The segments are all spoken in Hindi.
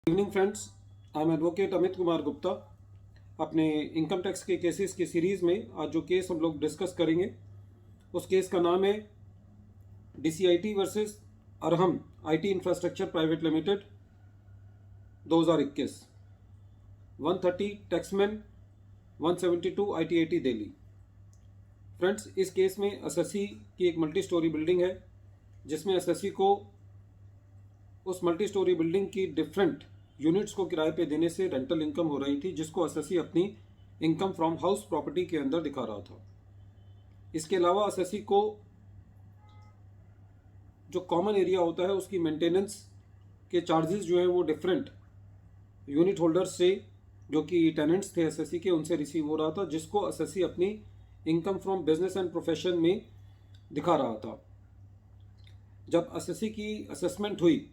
Evening friends, I am advocate Amit Kumar Gupta. अपने इनकम टैक्स के केसेस की सीरीज़ में आज जो केस हम लोग डिस्कस करेंगे उस केस का नाम है DCIT versus Arham IT infrastructure private limited 2021, 130 Taxman 172 IT80 Delhi. Friends, इस केस में एसएससी की एक मल्टी स्टोरी बिल्डिंग है जिसमें एसएससी को उस मल्टी स्टोरी बिल्डिंग की डिफरेंट यूनिट्स को किराए पे देने से रेंटल इनकम हो रही थी, जिसको एसएससी अपनी इनकम फ्रॉम हाउस प्रॉपर्टी के अंदर दिखा रहा था। इसके अलावा एसएससी को जो कॉमन एरिया होता है उसकी मेंटेनेंस के चार्जेस जो हैं वो डिफरेंट यूनिट होल्डर्स से, जो कि टेनेंट्स थे एसएससी के, उनसे रिसीव हो रहा था, जिसको एसएससी अपनी income from business and profession में दिखा रहा था। जब एसएससी की असेसमेंट हुई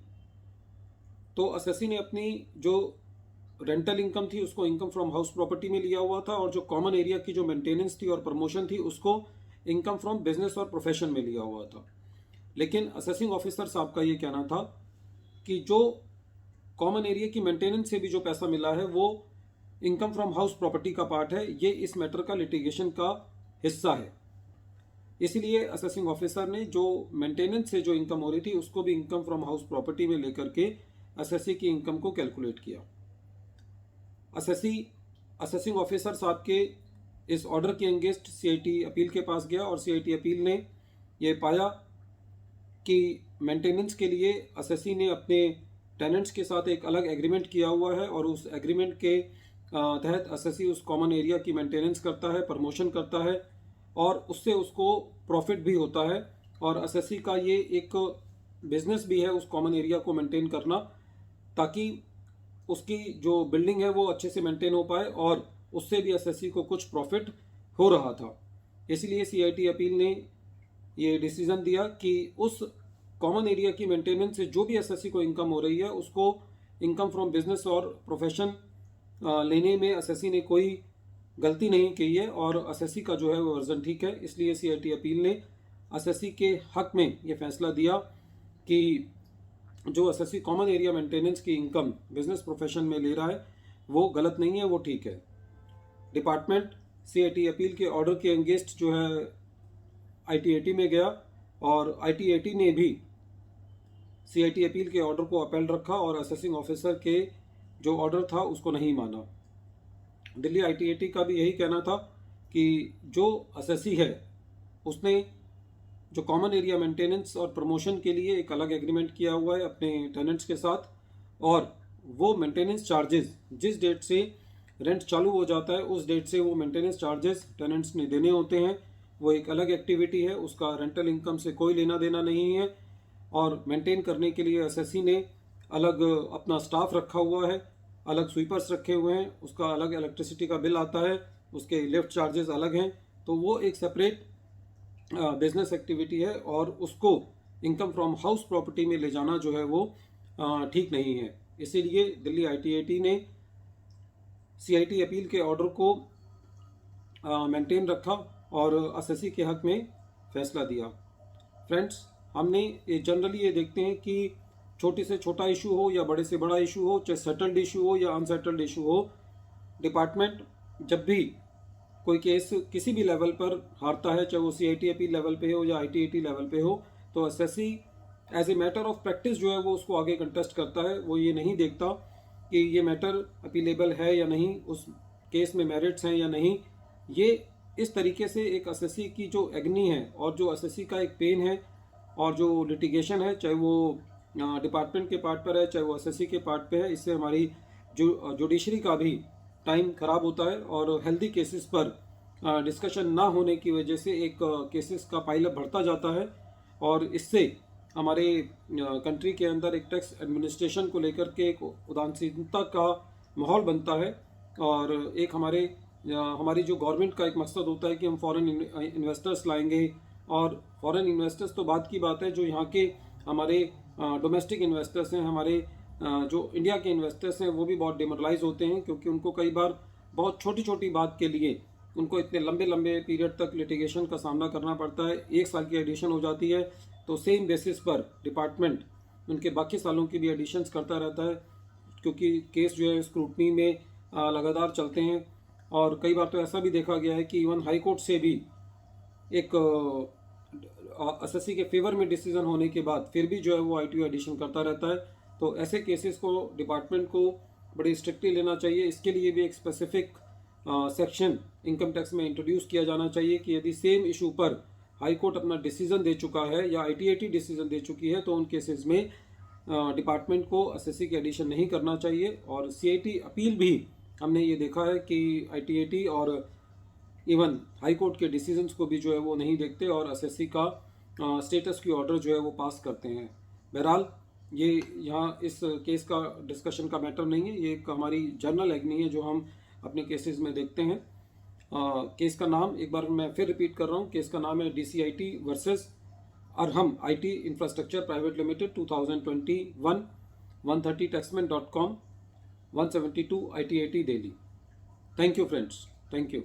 तो एसएससी ने अपनी जो रेंटल इनकम थी उसको इनकम फ्रॉम हाउस प्रॉपर्टी में लिया हुआ था, और जो कॉमन एरिया की जो मेंटेनेंस थी और प्रमोशन थी उसको इनकम फ्रॉम बिजनेस और प्रोफेशन में लिया हुआ था। लेकिन असेसिंग ऑफिसर साहब का ये कहना था कि जो कॉमन एरिया की मेंटेनेंस से भी जो पैसा मिला है वो इनकम फ्रॉम हाउस प्रॉपर्टी का पार्ट है, ये इस मैटर का लिटिगेशन का हिस्सा है। इसलिए असेसिंग ऑफिसर ने जो मेंटेनेंस से जो इनकम हो रही थी उसको भी इनकम फ्रॉम हाउस प्रॉपर्टी में लेकर के एसएससी की इनकम को कैलकुलेट किया। एसएससी असेसिंग ऑफिसर साहब के इस ऑर्डर के अगेंस्ट सीआईटी अपील के पास गया और सीआईटी अपील ने ये पाया कि मेंटेनेंस के लिए एसएससी ने अपने टेनेंट्स के साथ एक अलग एग्रीमेंट किया हुआ है, और उस एग्रीमेंट के तहत एसएससी उस कॉमन एरिया की मेंटेनेंस करता है, प्रमोशन करता है, और उससे उसको प्रॉफिट भी होता है। और एसएससी का ये एक बिजनेस भी है उस कॉमन एरिया को मेंटेन करना, ताकि उसकी जो बिल्डिंग है वो अच्छे से मेंटेन हो पाए, और उससे भी एसएससी को कुछ प्रॉफिट हो रहा था। इसलिए सीआईटी अपील ने ये डिसीजन दिया कि उस कॉमन एरिया की मेंटेनेंस से जो भी एसएससी को इनकम हो रही है उसको इनकम फ्रॉम बिजनेस और प्रोफेशन लेने में एसएससी ने कोई गलती नहीं की है, और एसएससी का जो है वो वर्जन ठीक है। इसलिए सीआईटी अपील ने एसएससी के हक में ये फैसला दिया कि जो एसएससी कॉमन एरिया मेंटेनेंस की इनकम बिजनेस प्रोफेशन में ले रहा है वो गलत नहीं है, वो ठीक है। डिपार्टमेंट सीआईटी अपील के ऑर्डर के अगेंस्ट जो है IT80 में गया, और IT80 ने भी सीआईटी अपील के ऑर्डर को अपील रखा और असेसिंग ऑफिसर के जो ऑर्डर था उसको नहीं माना। दिल्ली IT80 का भी यही कहना था कि जो एसएससी है उसने जो कॉमन एरिया मेंटेनेंस और प्रमोशन के लिए एक अलग एग्रीमेंट किया हुआ है अपने टेनेंट्स के साथ, और वो मेंटेनेंस चार्जेस जिस डेट से रेंट चालू हो जाता है उस डेट से वो मेंटेनेंस चार्जेस टेनेंट्स ने देने होते हैं। वो एक अलग एक्टिविटी है, उसका रेंटल इनकम से कोई लेना देना नहीं है। और मेंटेन करने के लिए एसएससी ने अलग अपना स्टाफ रखा हुआ है, अलग स्वीपर्स रखे हुए हैं, उसका अलग इलेक्ट्रिसिटी का बिल आता है, उसके लिफ्ट चार्जेस अलग हैं। तो वो एक सेपरेट बिजनेस एक्टिविटी है, और उसको इनकम फ्रॉम हाउस प्रॉपर्टी में ले जाना जो है वो ठीक नहीं है। इसीलिए दिल्ली IT80 ने सीआईटी अपील के ऑर्डर को मेंटेन रखा और एसएससी के हक में फैसला दिया। फ्रेंड्स, हमने ये जनरली ये देखते हैं कि छोटे से छोटा इशू हो या बड़े से बड़ा इशू हो, चाहे सेटल्ड इशू हो या अनसेटल्ड इशू हो, डिपार्टमेंट जब भी कोई केस किसी भी लेवल पर हारता है, चाहे वो सीआईटी अपील लेवल पे हो या IT80 लेवल पे हो, तो SSC as a matter of practice जो है वो उसको आगे कंटेस्ट करता है। वो ये नहीं देखता कि ये मैटर अपीलेबल है या नहीं, उस केस में मेरिट्स हैं या नहीं। ये इस तरीके से एक एसएससी की जो एग्नी है और जो एसएससी का एक पेन है और जो लिटिगेशन है, चाहे वो डिपार्टमेंट के पार्ट पर है चाहे वो एसएससी के पार्ट पे है, इससे हमारी जो जुडिशरी का भी टाइम खराब होता है, और हेल्दी केसेस पर डिस्कशन ना होने की वजह से एक केसेस का पाइलअप बढ़ता जाता है, और इससे हमारे कंट्री के अंदर एक टैक्स एडमिनिस्ट्रेशन को लेकर के एक उदासीनता का माहौल बनता है। और एक हमारी जो गवर्नमेंट का एक मकसद होता है कि हम फॉरेन इन्वेस्टर्स लाएंगे, और फॉरेन इन्वेस्टर्स तो बात की बात है, जो यहाँ के हमारे डोमेस्टिक इन्वेस्टर्स हैं, हमारे जो इंडिया के इन्वेस्टर्स हैं, वो भी बहुत डिमोरलाइज होते हैं, क्योंकि उनको कई बार बहुत छोटी छोटी बात के लिए उनको इतने लंबे लंबे पीरियड तक लिटिगेशन का सामना करना पड़ता है। 1 साल की एडिशन हो जाती है तो सेम बेसिस पर डिपार्टमेंट उनके बाकी सालों की भी एडिशंस करता रहता है। क्योंकि केस जो है स्क्रूटनी में लगातार चलते हैं, और कई बार तो ऐसा भी देखा गया है कि इवन हाई कोर्ट से भी एक एसएससी के फेवर में डिसीजन होने के बाद फिर भी जो है वो ITO एडिशन करता रहता है। तो ऐसे केसेस को डिपार्टमेंट को बड़ी स्ट्रिक्टली लेना चाहिए। इसके लिए भी एक स्पेसिफिक सेक्शन इनकम टैक्स में इंट्रोड्यूस किया जाना चाहिए कि यदि सेम इशू पर हाई कोर्ट अपना डिसीजन दे चुका है या ITAT डिसीजन दे चुकी है तो उन केसेस में डिपार्टमेंट को एसएससी की एडिशन नहीं करना चाहिए। और CIT अपील भी हमने ये देखा है कि ITAT और इवन हाई कोर्ट के डिसीजंस को भी जो है वो नहीं देखते और एसएससी का स्टेटस की ऑर्डर जो है वो पास करते हैं। बहरहाल ये यहाँ इस केस का डिस्कशन का मैटर नहीं है, ये एक हमारी जर्नल एग्नी है जो हम अपने केसेस में देखते हैं। केस का नाम एक बार मैं फिर रिपीट कर रहा हूँ, केस का नाम है DCIT versus Arham IT infrastructure private limited 2021, 130taxman.com, 172 ITAT Delhi. Thank you friends, thank you.